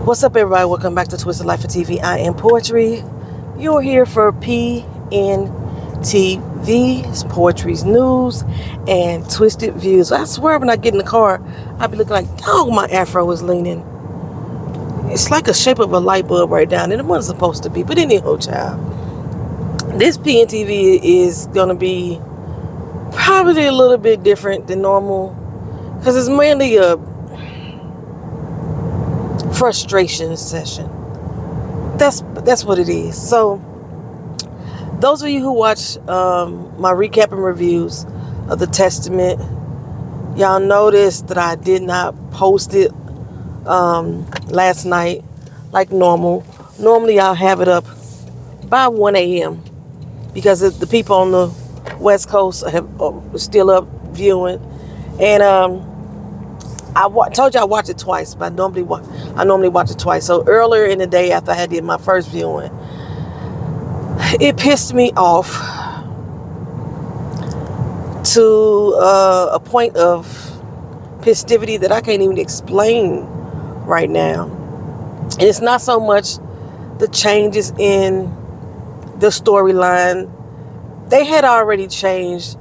What's up, everybody? Welcome back to Twisted Life of TV. I am Poetry. You're here for PNTV. It's Poetry's news and twisted views. I swear when I get in the car, I be looking like, dog, my afro is leaning. It's like the shape of a light bulb right down, and it wasn't supposed to be. But anyhow, child, this PNTV is going to be probably a little bit different than normal because it's mainly a frustration session. That's what it is. So those of you who watch my recap and reviews of the Testament, y'all noticed that I did not post it last night like normal. Normally I'll have it up by 1 a.m. because the people on the West Coast are still up viewing. And told you I watched it twice, but I normally watch it twice. So earlier in the day after I did my first viewing, it pissed me off to a point of festivity that I can't even explain right now. And it's not so much the changes in the storyline. They had already changed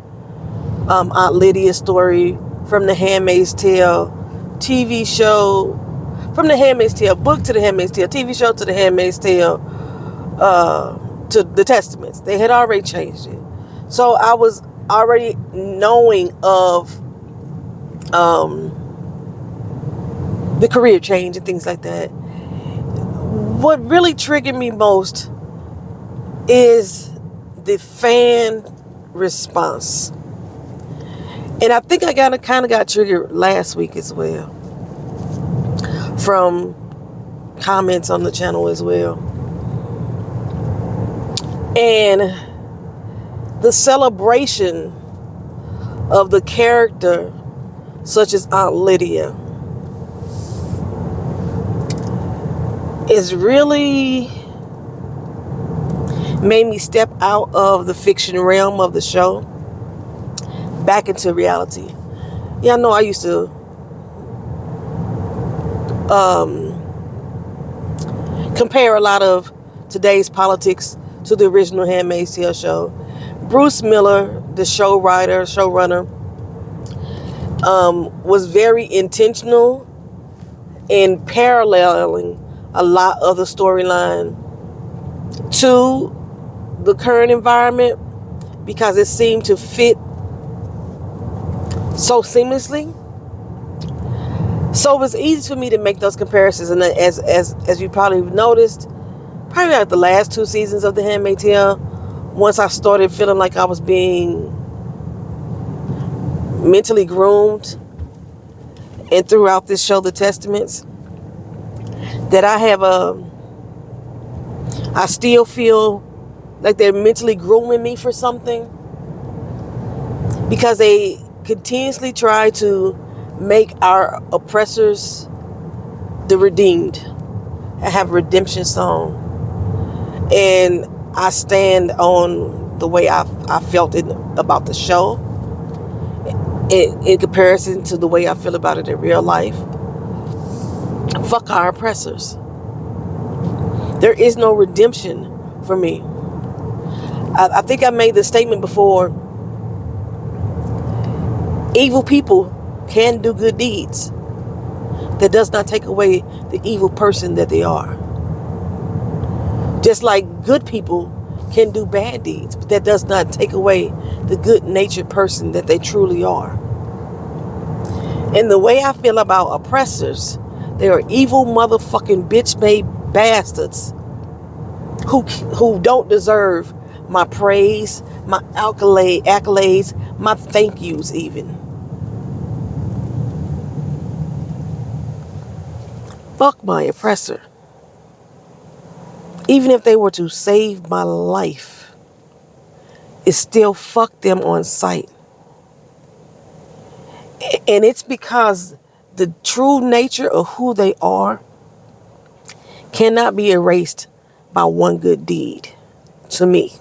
Aunt Lydia's story from The Handmaid's Tale TV show, from The Handmaid's Tale book to The Handmaid's Tale TV show to The Handmaid's Tale to the Testaments. They had already changed it. So I was already knowing of the career change and things like that. What really triggered me most is the fan response. And I think I kind of got triggered last week as well from comments on the channel as well. And the celebration of the character such as Aunt Lydia is really made me step out of the fiction realm of the show back into reality. Yeah, I know I used to compare a lot of today's politics to the original Handmaid's Tale show. Bruce Miller, the showrunner, was very intentional in paralleling a lot of the storyline to the current environment because it seemed to fit so seamlessly. So it was easy for me to make those comparisons. And as you probably noticed, probably like the last 2 seasons of The Handmaid's Tale, once I started feeling like I was being mentally groomed, and throughout this show, The Testaments, that I still feel like they're mentally grooming me for something because they continuously try to make our oppressors the redeemed and have a redemption song. And I stand on the way I felt it about the show in comparison to the way I feel about it in real life. Fuck our oppressors. There is no redemption for me. I think I made the statement before. Evil people can do good deeds. That does not take away the evil person that they are. Just like good people can do bad deeds, but that does not take away the good-natured person that they truly are. And the way I feel about oppressors, they are evil motherfucking bitch-made bastards who don't deserve my praise, my accolades, my thank yous even. Fuck my oppressor. Even if they were to save my life, it's still fuck them on sight. And it's because the true nature of who they are cannot be erased by one good deed. To me.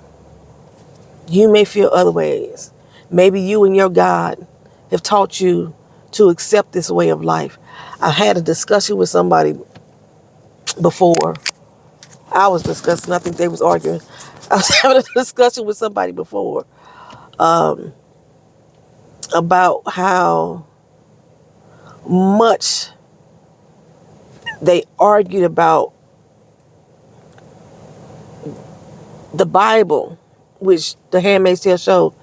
You may feel other ways. Maybe you and your God have taught you to accept this way of life. I had a discussion with somebody before. I was discussing, I think they was arguing. I was having a discussion with somebody before about how much they argued about the Bible, which the Handmaid's Tale show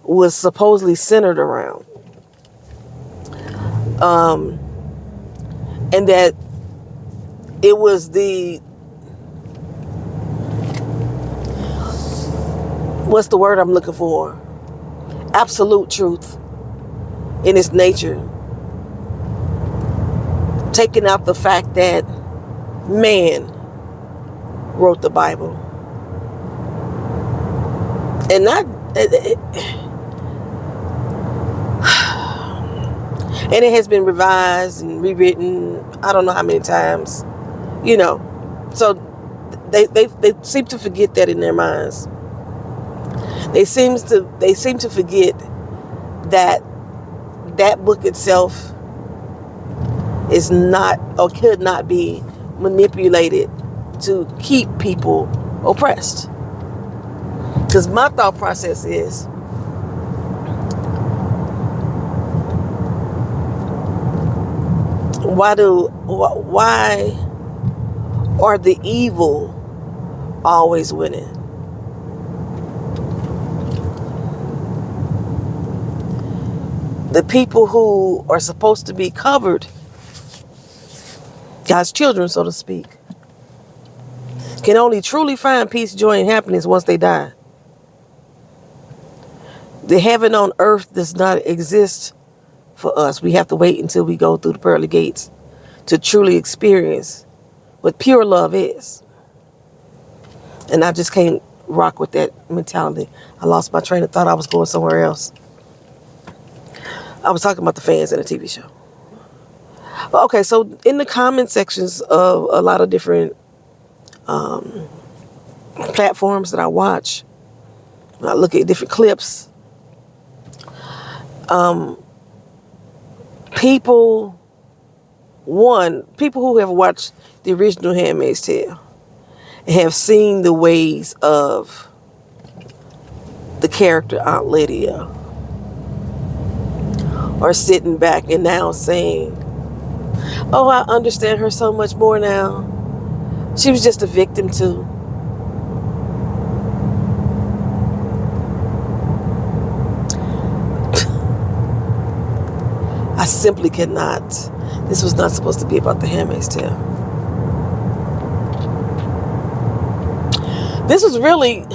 was supposedly centered around. And that it was what's the word I'm looking for? Absolute truth in its nature. Taking out the fact that man wrote the Bible. And not, and it has been revised and rewritten, I don't know how many times, you know. So they seem to forget that in their minds. They seem to forget that that book itself is not or could not be manipulated to keep people oppressed. Because my thought process is, why are the evil always winning? The people who are supposed to be covered, God's children, so to speak, can only truly find peace, joy, and happiness once they die. The heaven on earth does not exist for us. We have to wait until we go through the pearly gates to truly experience what pure love is. And I just can't rock with that mentality. I lost my train of thought. I was going somewhere else. I was talking about the fans in the TV show. Okay, so in the comment sections of a lot of different platforms that I watch, I look at different clips, people who have watched the original Handmaid's Tale and have seen the ways of the character Aunt Lydia are sitting back and now saying, oh, I understand her so much more now. She was just a victim too. I simply cannot. This was not supposed to be about the Handmaid's Tale. This was really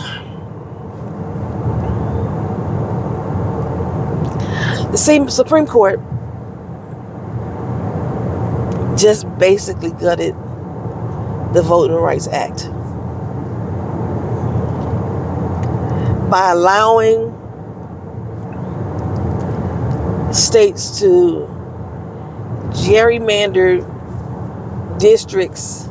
the same. Supreme Court just basically gutted the Voting Rights Act by allowing states to gerrymander districts,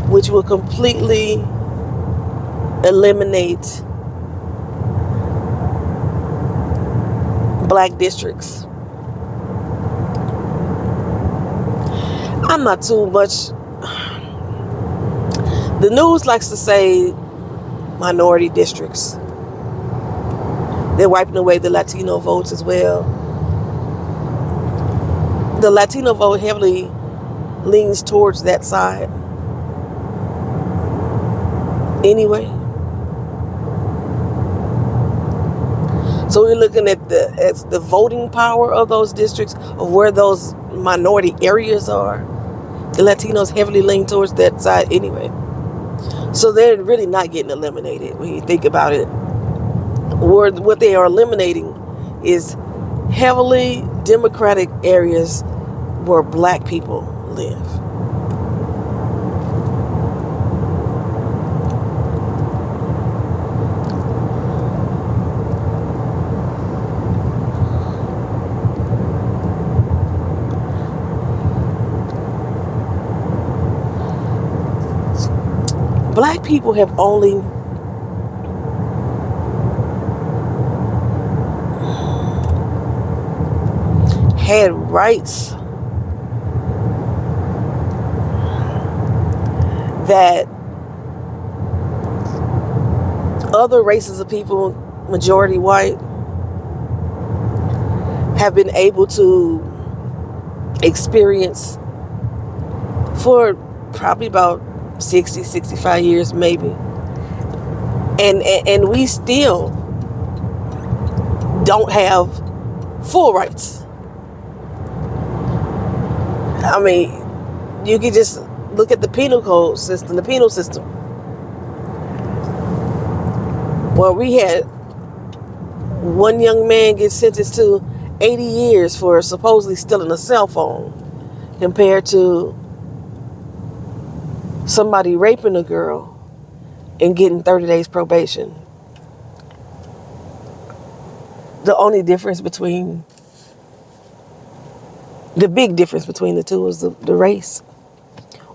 which will completely eliminate black districts. I'm not too much. The news likes to say minority districts. They're wiping away the Latino votes as well. The Latino vote heavily leans towards that side. Anyway. So we're looking at the voting power of those districts, of where those minority areas are. The Latinos heavily lean towards that side anyway. So they're really not getting eliminated when you think about it. What they are eliminating is heavily Democratic areas where black people live. Black people have had rights that other races of people, majority white, have been able to experience for probably about 60, 65 years maybe. And we still don't have full rights. I mean, you can just look at the penal code system, the penal system, where we had one young man get sentenced to 80 years for supposedly stealing a cell phone, compared to somebody raping a girl and getting 30 days probation. The only difference between, the big difference between the two was the race.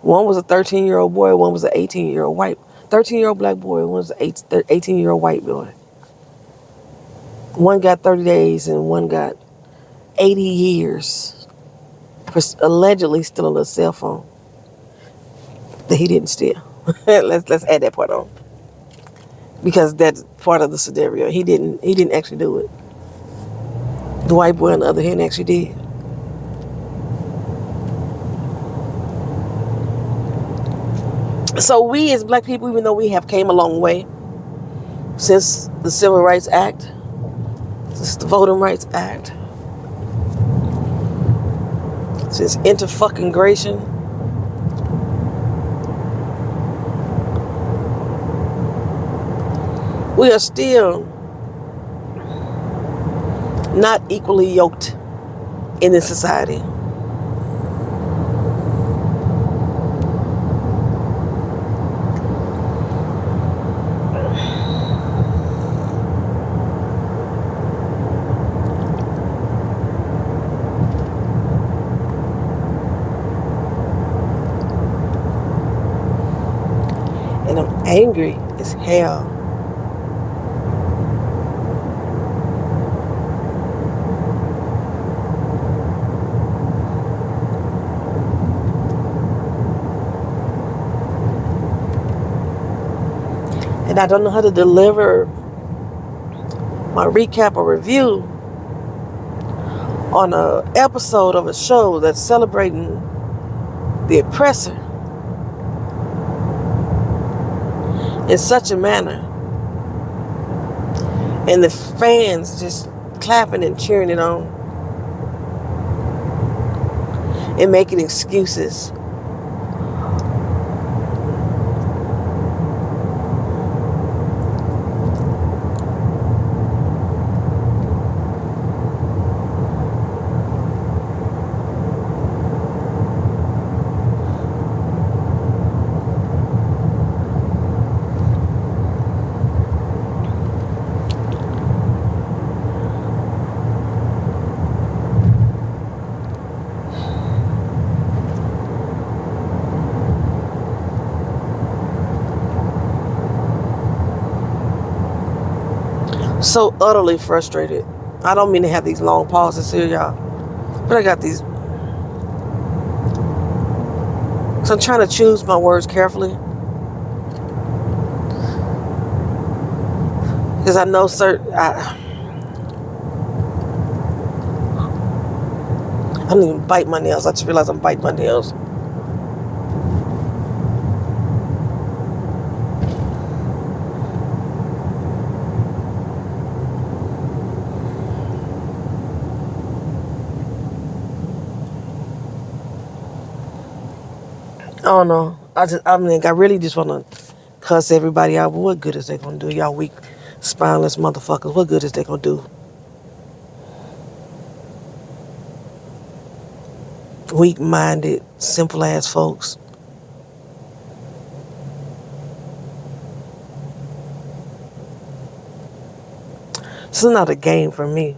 One was a 13-year-old boy, one was an 18-year-old white, 13-year-old black boy, one was an 18-year-old white boy. One got 30 days and one got 80 years for allegedly stealing a cell phone that he didn't steal. Let's add that part on, because that's part of the scenario. He didn't actually do it. The white boy, on the other hand, actually did. So we as black people, even though we have came a long way since the Civil Rights Act, since the Voting Rights Act, since inter-fucking-gration, we are still not equally yoked in this society. And I'm angry as hell. And I don't know how to deliver my recap or review on an episode of a show that's celebrating the oppressor in such a manner, and the fans just clapping and cheering it on and making excuses. So utterly frustrated. I don't mean to have these long pauses here, y'all, but I got these. So I'm trying to choose my words carefully, because I know I don't even bite my nails. I just realized I'm biting my nails. I don't know. I really just want to cuss everybody out. But what good is they gonna do? Y'all weak, spineless motherfuckers. What good is they gonna do? Weak-minded, simple-ass folks. This is not a game for me.